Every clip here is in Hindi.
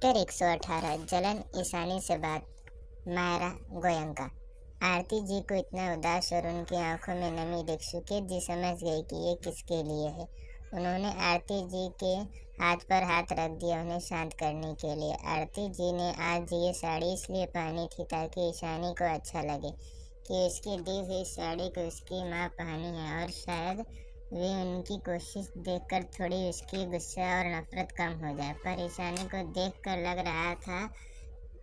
चैप्टर 118 जलन ईशानी से बात। मायरा गोयंका। आरती जी को इतना उदास और उनकी आंखों में नमी देख सुकेत जी समझ गई कि ये किसके लिए है। उन्होंने आरती जी के हाथ पर हाथ रख दिया उन्हें शांत करने के लिए। आरती जी ने आज ये साड़ी इसलिए पहनी थी ताकि ईशानी को अच्छा लगे कि उसकी दी हुई साड़ी को उसकी माँ पहनी है, और शायद वे उनकी कोशिश देखकर थोड़ी उसकी गुस्सा और नफरत कम हो जाए। पर ईशानी को देखकर लग रहा था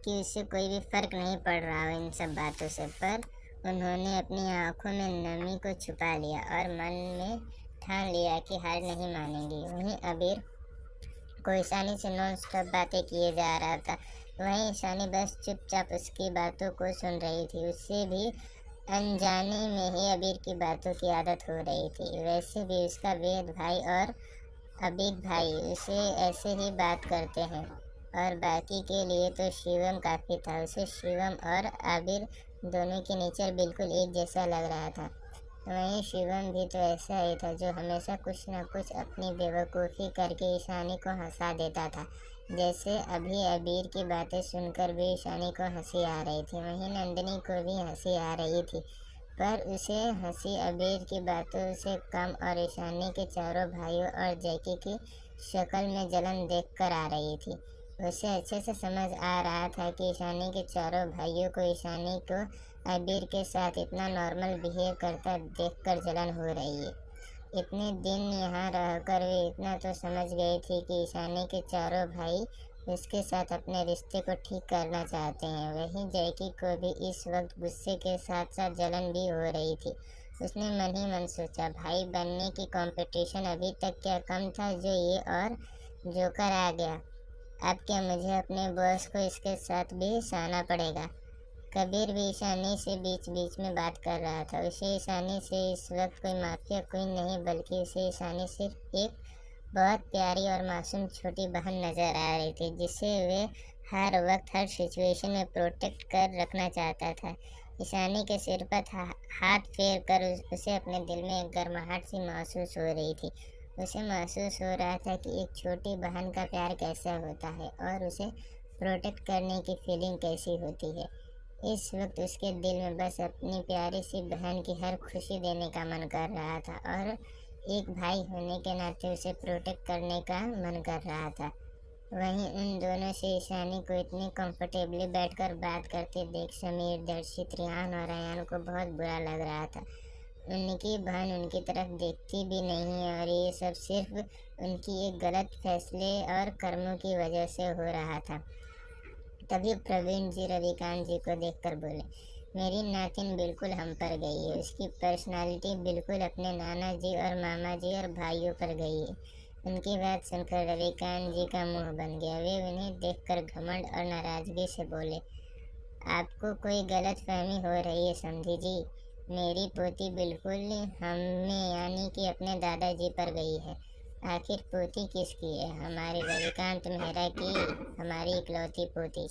कि उसे कोई भी फर्क नहीं पड़ रहा हो इन सब बातों से। पर उन्होंने अपनी आंखों में नमी को छुपा लिया और मन में ठान लिया कि हार नहीं मानेंगी। वहीं अबीर को ईशानी से नॉन स्टॉप बातें किए जा रहा था। वहीं ईशानी बस चुपचाप उसकी बातों को सुन रही थी। उससे भी अनजाने में ही अबीर की बातों की आदत हो रही थी। वैसे भी उसका वेद भाई और अबीर भाई उसे ऐसे ही बात करते हैं, और बाकी के लिए तो शिवम काफ़ी था। उसे शिवम और आबिर दोनों की नेचर बिल्कुल एक जैसा लग रहा था। वहीं शिवम भी तो ऐसा ही था जो हमेशा कुछ न कुछ अपनी बेवकूफ़ी करके ईशानी को हंसा देता था। जैसे अभी अबीर की बातें सुनकर भी ईशानी को हंसी आ रही थी, वहीं नंदिनी को भी हंसी आ रही थी। पर उसे हंसी अबीर की बातों से कम और ईशानी के चारों भाइयों और जैकी की शक्ल में जलन देखकर आ रही थी। उसे अच्छे से समझ आ रहा था कि ईशानी के चारों भाइयों को ईशानी को अबीर के साथ इतना नॉर्मल बिहेव करता देखकर जलन हो रही है। इतने दिन यहाँ रहकर वे इतना तो समझ गए थे कि ईशानी के चारों भाई उसके साथ अपने रिश्ते को ठीक करना चाहते हैं। वहीं जैकी को भी इस वक्त गुस्से के साथ साथ जलन भी हो रही थी। उसने मन ही मन सोचा, भाई बनने की कंपटीशन अभी तक क्या कम था जो ये और जोकर आ गया। अब क्या मुझे अपने बॉस को इसके साथ भी सहना पड़ेगा। कबीर भी ईशानी से बीच बीच में बात कर रहा था। उसे ईशानी से इस वक्त कोई माफिया क्वीन नहीं, बल्कि उसे ईशानी सिर्फ एक बहुत प्यारी और मासूम छोटी बहन नजर आ रही थी, जिसे वे हर वक्त हर सिचुएशन में प्रोटेक्ट कर रखना चाहता था। ईशानी के सिर पर हाथ फेर कर उसे अपने दिल में एक गर्माहट सी महसूस हो रही थी। उसे महसूस हो रहा था कि एक छोटी बहन का प्यार कैसा होता है और उसे प्रोटेक्ट करने की फीलिंग कैसी होती है। इस वक्त उसके दिल में बस अपनी प्यारी सी बहन की हर खुशी देने का मन कर रहा था, और एक भाई होने के नाते उसे प्रोटेक्ट करने का मन कर रहा था। वहीं उन दोनों से ईशानी को इतनी कंफर्टेबली बैठकर बात करते देख समीर, दर्शित, रिहान और अयान को बहुत बुरा लग रहा था। उनकी बहन उनकी तरफ देखती भी नहीं है, और ये सब सिर्फ उनकी एक गलत फैसले और कर्मों की वजह से हो रहा था। तभी प्रवीण जी रविकांत जी को देखकर बोले, मेरी नातिन बिल्कुल हम पर गई है। उसकी पर्सनालिटी बिल्कुल अपने नाना जी और मामा जी और भाइयों पर गई है। उनकी बात सुनकर रविकांत जी का मुंह बन गया। वे उन्हें देखकर घमंड और नाराजगी से बोले, आपको कोई गलत फहमी हो रही है समधी जी। मेरी पोती बिल्कुल हमें यानी कि अपने दादाजी पर गई है। आखिर पोती किसकी है? हमारे रविकांत मेहरा की, हमारी इकलौती पोती।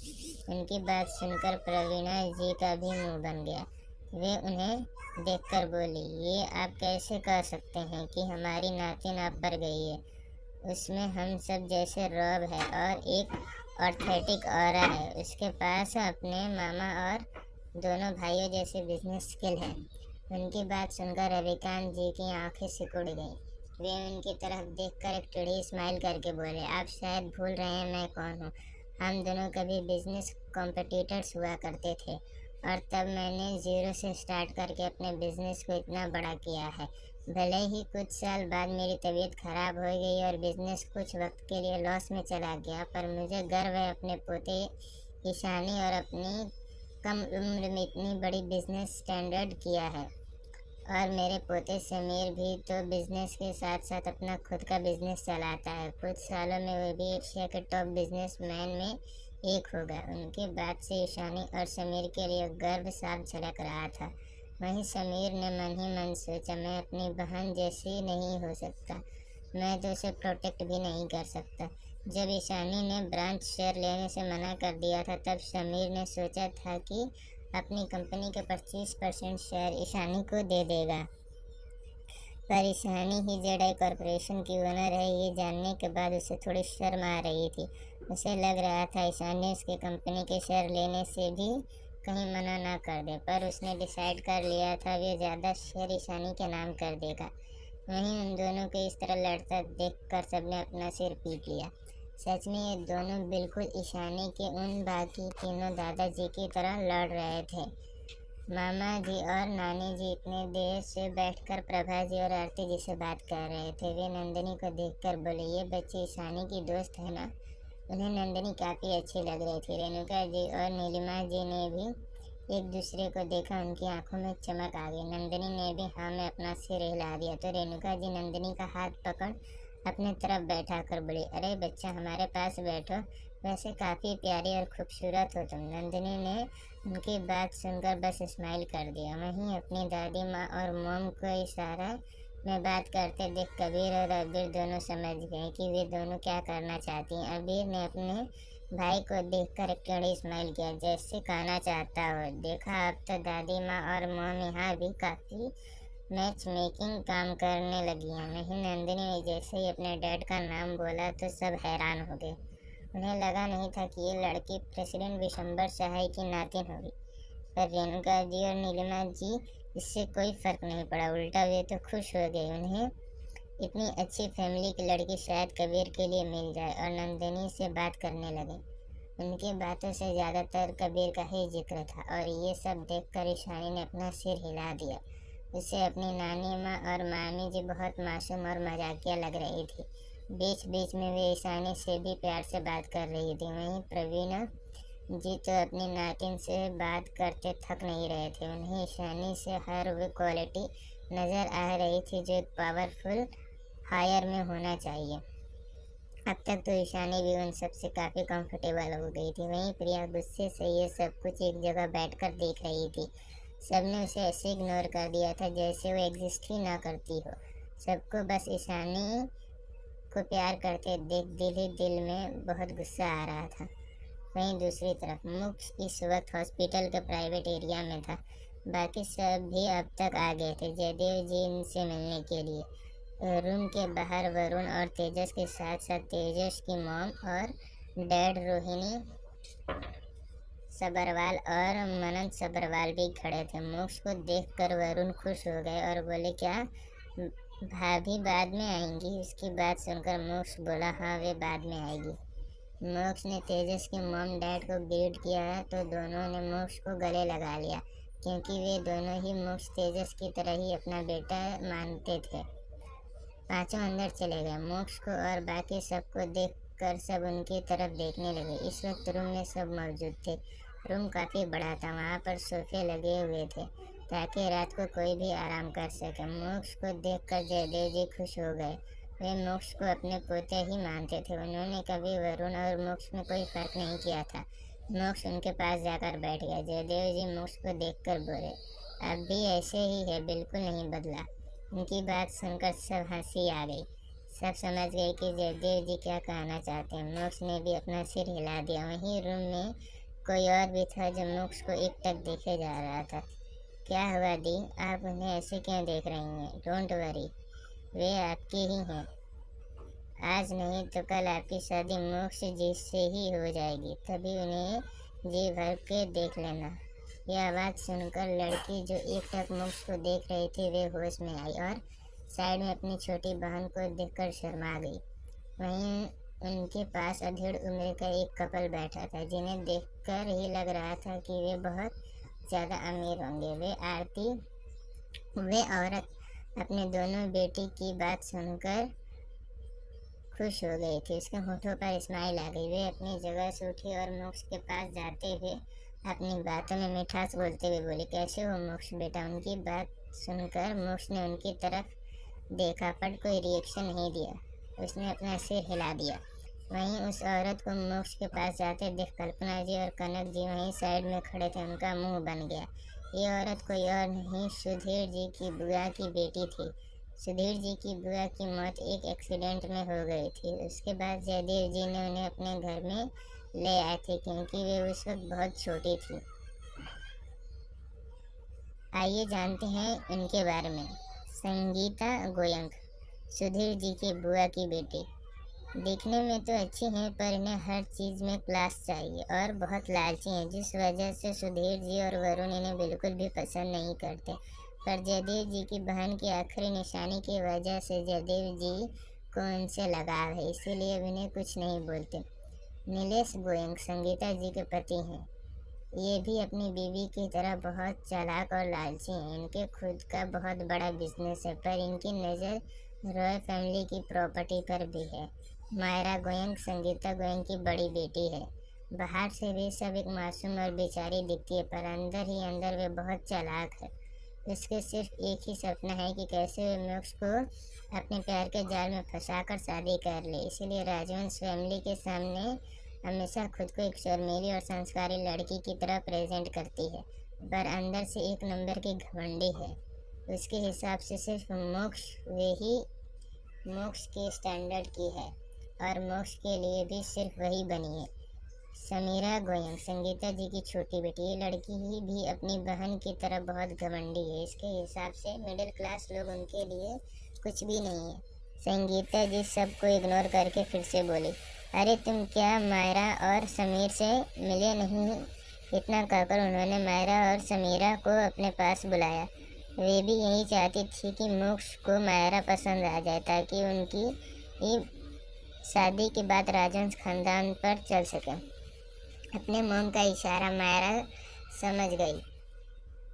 उनकी बात सुनकर प्रवीणा जी का भी मुंह बन गया। वे उन्हें देखकर बोली, ये आप कैसे कह सकते हैं कि हमारी नातिन आप पर गई है? उसमें हम सब जैसे रॉब है और एक ऑथेंटिक ऑरा है। उसके पास अपने मामा और दोनों भाइयों जैसे बिजनेस स्किल है। उनकी बात सुनकर रविकांत जी की आंखें सिकुड़ गईं। वे उनकी तरफ देखकर एक टेढ़ी स्माइल करके बोले, आप शायद भूल रहे हैं मैं कौन हूँ। हम दोनों कभी बिजनेस कॉम्पिटिटर्स हुआ करते थे, और तब मैंने ज़ीरो से स्टार्ट करके अपने बिजनेस को इतना बड़ा किया है। भले ही कुछ साल बाद मेरी तबीयत खराब हो गई और बिजनेस कुछ वक्त के लिए लॉस में चला गया, पर मुझे गर्व है अपने पोते ईशानी और अपनी कम उम्र में इतनी बड़ी बिजनेस स्टैंडर्ड किया है। और मेरे पोते समीर भी तो बिजनेस के साथ साथ अपना खुद का बिजनेस चलाता है। कुछ सालों में वो भी एशिया के टॉप बिजनेसमैन में एक होगा। उनकी बात से ईशानी और समीर के लिए गर्व साफ झलक रहा था। वहीं समीर ने मन ही मन सोचा, मैं अपनी बहन जैसी नहीं हो सकता, मैं तो उसे प्रोटेक्ट भी नहीं कर सकता। जब ईशानी ने ब्रांच शेयर लेने से मना कर दिया था, तब समीर ने सोचा था कि अपनी कंपनी के 25% शेयर ईशानी को दे देगा। पर ईशानी ही जेडाई कॉरपोरेशन की ओनर है, ये जानने के बाद उसे थोड़ी शर्म आ रही थी। उसे लग रहा था ईशानी उसकी कंपनी के शेयर लेने से भी कहीं मना ना कर दे, पर उसने डिसाइड कर लिया था वे ज़्यादा शेयर ईशानी के नाम कर देगा। वहीं उन दोनों को इस तरह लड़ता देखकर सबने अपना सिर पीट लिया। सच में ये दोनों बिल्कुल ईशानी के उन बाकी तीनों दादाजी की तरह लड़ रहे थे। मामा जी और नानी जी इतने देर से बैठकर प्रभा जी और आरती जी से बात कर रहे थे। वे नंदिनी को देखकर बोले, ये बच्ची ईशानी की दोस्त है ना? उन्हें नंदिनी काफ़ी अच्छी लग रही थी। रेणुका जी और नीलिमा जी ने भी एक दूसरे को देखा, उनकी आंखों में चमक आ गई। नंदिनी ने भी हाँ में अपना सिर हिला दिया तो रेणुका जी नंदिनी का हाथ पकड़ अपने तरफ बैठा कर बोली, अरे बच्चा हमारे पास बैठो, वैसे काफ़ी प्यारी और खूबसूरत हो तुम। नंदिनी ने उनकी बात सुनकर बस स्माइल कर दिया। वहीं अपनी दादी माँ और मोम को इशारा में बात करते देख कबीर और अबीर दोनों समझ गए कि वे दोनों क्या करना चाहती हैं। अबीर ने अपने भाई को देखकर एक टेढ़ी स्माइल किया, जैसे कहना चाहता हो, देखा अब तो दादी माँ और मोम यहाँ भी काफ़ी मैच मेकिंग काम करने लगी हैं। वहीं नंदिनी ने जैसे ही अपने डैड का नाम बोला तो सब हैरान हो गए। उन्हें लगा नहीं था कि ये लड़की प्रेसिडेंट विशंबर सहाय की नातिन होगी। पर रेणुका जी और नीलिमा जी इससे कोई फर्क नहीं पड़ा, उल्टा वे तो खुश हो गए। उन्हें इतनी अच्छी फैमिली की लड़की शायद कबीर के लिए मिल जाए, और नंदिनी से बात करने लगे। उनकी बातों से ज़्यादातर कबीर का ही जिक्र था, और ये सब देखकर ईशानी ने अपना सिर हिला दिया। उसे अपनी नानी माँ और मामी जी बहुत मासूम और मजाकिया लग रही थी। बीच बीच में वे ईशानी से भी प्यार से बात कर रही थी। वहीं प्रवीणा जी तो अपनी नातिन से बात करते थक नहीं रहे थे। उन्हें ईशानी से हर वो क्वालिटी नज़र आ रही थी जो एक पावरफुल हायर में होना चाहिए। अब तक तो ईशानी भी उन सब से काफ़ी कंफर्टेबल हो गई थी। वहीं प्रिया गुस्से से ये सब कुछ एक जगह बैठकर देख रही थी। सबने उसे ऐसे इग्नोर कर दिया था जैसे वो एग्जिस्ट ही ना करती हो। सबको बस ईशानी को प्यार करते देख दिल ही दिल में बहुत गुस्सा आ रहा था। वहीं दूसरी तरफ मुक्ष इस वक्त हॉस्पिटल के प्राइवेट एरिया में था। बाकी सब भी अब तक आ गए थे जयदेव जी इनसे मिलने के लिए। रूम के बाहर वरुण और तेजस के साथ साथ तेजस की मॉम और डैड रोहिणी सबरवाल और मनन सबरवाल भी खड़े थे। मोक्ष को देखकर वरुण खुश हो गए और बोले, क्या भाभी बाद में आएंगी? उसकी बात सुनकर मोक्ष बोला, हाँ वे बाद में आएगी। मोक्ष ने तेजस के मॉम डैड को ग्रीट किया तो दोनों ने मोक्ष को गले लगा लिया, क्योंकि वे दोनों ही मोक्ष तेजस की तरह ही अपना बेटा मानते थे। पांचों अंदर चले गए। मोक्ष को और बाकी सबको देखकर सब उनकी तरफ देखने लगे। इस वक्त रूम में सब मौजूद थे। रूम काफ़ी बड़ा था, वहाँ पर सोफे लगे हुए थे ताकि रात को कोई भी आराम कर सके। मोक्ष को देखकर जयदेव जी खुश हो गए। वे मोक्ष को अपने पोते ही मानते थे। उन्होंने कभी वरुण और मोक्ष में कोई फर्क नहीं किया था। मोक्ष उनके पास जाकर बैठ गया। जयदेव जी मोक्ष को देखकर बोले, अब भी ऐसे ही है, बिल्कुल नहीं बदला। उनकी बात सुनकर सब हंसी आ गई। सब समझ गए कि जयदेव जी क्या कहना चाहते हैं। मोक्ष ने भी अपना सिर हिला दिया। वहीं रूम में कोई और भी था जो मोक्ष को एकटक देखे जा रहा था। क्या हुआ दी, आप उन्हें ऐसे क्यों देख रही हैं? डोंट वरी, वे आपके ही हैं। आज नहीं तो कल आपकी शादी मोक्ष जी से ही हो जाएगी, तभी उन्हें जी भर के देख लेना। यह आवाज़ सुनकर लड़की जो एकटक मोक्ष को देख रही थी वे होश में आई और साइड में अपनी छोटी बहन को देखकर शर्मा गई। वहीं उनके पास अधेड़ उम्र का एक कपल बैठा था जिन्हें देखकर ही लग रहा था कि वे बहुत ज़्यादा अमीर होंगे। वे औरत अपने दोनों बेटी की बात सुनकर खुश हो गई थी। उसके होठों पर स्माइल आ गई। वे अपनी जगह से उठी और मोक्ष के पास जाते हुए अपनी बातों में मिठास बोलते हुए बोली, कैसे हो मोक्ष बेटा? उनकी बात सुनकर मोक्ष ने उनकी तरफ देखा पर कोई रिएक्शन नहीं दिया। उसने अपना सिर हिला दिया। वहीं उस औरत को मोक्ष के पास जाते देख कल्पना जी और कनक जी वहीं साइड में खड़े थे। उनका मुंह बन गया। ये औरत कोई और नहीं, सुधीर जी की बुआ की बेटी थी। सुधीर जी की बुआ की मौत एक एक्सीडेंट में हो गई थी। उसके बाद जयदेव जी ने उन्हें अपने घर में ले आए थे क्योंकि वे उस वक्त बहुत छोटी थी। आइए जानते हैं उनके बारे में। संगीता गोयंक, सुधीर जी की बुआ की बेटी। दिखने में तो अच्छी हैं पर इन्हें हर चीज़ में क्लास चाहिए और बहुत लालची हैं, जिस वजह से सुधीर जी और वरुण इन्हें बिल्कुल भी पसंद नहीं करते। पर जयदेव जी की बहन की आखिरी निशानी की वजह से जयदेव जी को उनसे लगाव है, इसीलिए इन्हें कुछ नहीं बोलते। नीलेश गोयंक संगीता जी के पति हैं। ये भी अपनी बीवी की तरह बहुत चालाक और लालची हैं। इनके खुद का बहुत बड़ा बिजनेस है, पर इनकी नज़र रॉय फैमिली की प्रॉपर्टी पर भी है। मायरा गोयंक संगीता गोयंक की बड़ी बेटी है। बाहर से वे सब एक मासूम और बेचारी दिखती है, पर अंदर ही अंदर वे बहुत चालाक है। उसके सिर्फ एक ही सपना है कि कैसे वे मोक्ष को अपने प्यार के जाल में फंसाकर शादी कर ले। इसीलिए राजवंश फैमिली के सामने हमेशा खुद को एक शर्मीली और संस्कारी लड़की की तरह प्रेजेंट करती है, पर अंदर से एक नंबर की घमंडी है। उसके हिसाब से सिर्फ मोक्ष वे ही मोक्ष के स्टैंडर्ड की है और मोक्ष के लिए भी सिर्फ वही बनी है। समीरा गोयंक संगीता जी की छोटी बेटी, ये लड़की ही भी अपनी बहन की तरह बहुत घमंडी है। इसके हिसाब से मिडिल क्लास लोग उनके लिए कुछ भी नहीं है। संगीता जी सबको इग्नोर करके फिर से बोली, अरे तुम क्या मायरा और समीर से मिले नहीं? इतना कहकर उन्होंने मायरा और समीरा को अपने पास बुलाया। वे भी यही चाहती थी कि मोक्ष को मायरा पसंद आ जाए, ताकि उनकी शादी की बात राजवंश खानदान पर चल सके। अपने मोम का इशारा मायरा समझ गई।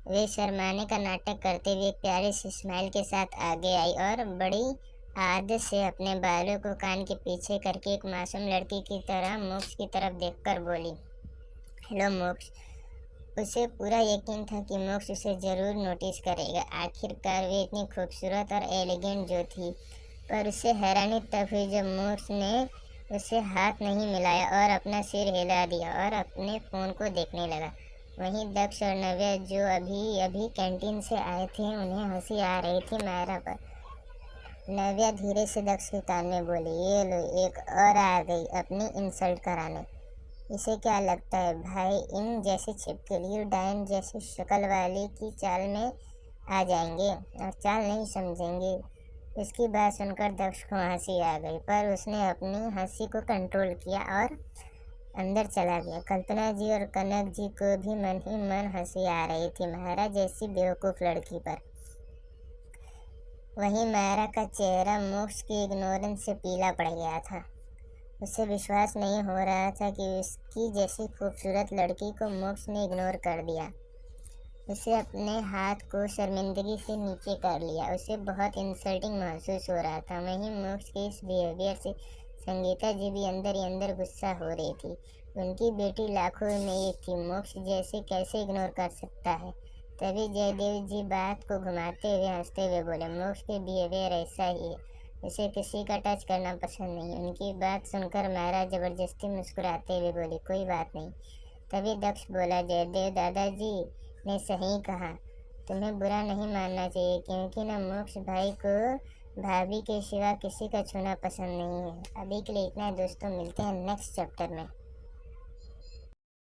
वे शर्माने का नाटक करते हुए एक प्यारे से स्माइल के साथ आगे आई और बड़ी आदत से अपने बालों को कान के पीछे करके एक मासूम लड़की की तरह मोक्ष की तरफ देखकर बोली, हेलो मोक्ष। उसे पूरा यकीन था कि मोक्ष उसे ज़रूर नोटिस करेगा। आखिरकार वे इतनी खूबसूरत और एलिगेंट जो थी। पर उसे हैरानी तब हुई जब मोक्ष ने उसे हाथ नहीं मिलाया और अपना सिर हिला दिया और अपने फ़ोन को देखने लगा। वहीं दक्ष और नव्या, जो अभी अभी कैंटीन से आए थे, उन्हें हंसी आ रही थी मायरा पर। नव्या धीरे से दक्ष के कान में बोली, ये लो, एक और आ गई अपनी इंसल्ट कराने। इसे क्या लगता है भाई, इन जैसे छिपकली डायन जैसी शक्ल वाली की चाल में आ जाएंगे और चाल नहीं समझेंगे? उसकी बात सुनकर दक्ष को हंसी आ गई, पर उसने अपनी हंसी को कंट्रोल किया और अंदर चला गया। कल्पना जी और कनक जी को भी मन ही मन हंसी आ रही थी मायरा जैसी बेवकूफ़ लड़की पर। वहीं मायरा का चेहरा मोक्ष की इग्नोरेंस से पीला पड़ गया था। उसे विश्वास नहीं हो रहा था कि उसकी जैसी खूबसूरत लड़की को मोक्ष ने इग्नोर कर दिया। उसे अपने हाथ को शर्मिंदगी से नीचे कर लिया। उसे बहुत इंसल्टिंग महसूस हो रहा था। वहीं मोक्ष के इस बिहेवियर से संगीता जी भी अंदर ही अंदर गुस्सा हो रही थी। उनकी बेटी लाखों में एक थी, मोक्ष जैसे कैसे इग्नोर कर सकता है? तभी जयदेव जी बात को घुमाते हुए हंसते हुए बोले, मोक्ष के बिहेवियर ऐसा ही है, उसे किसी का टच करना पसंद नहीं। उनकी बात सुनकर मायरा जबरदस्ती मुस्कुराते हुए बोली, कोई बात नहीं। तभी दक्ष बोला, जयदेव दादाजी ने सही कहा, तुम्हें बुरा नहीं मानना चाहिए, क्योंकि ना मोक्ष भाई को भाभी के सिवा किसी का छूना पसंद नहीं है। अभी के लिए इतना है दोस्तों, मिलते हैं नेक्स्ट चैप्टर में।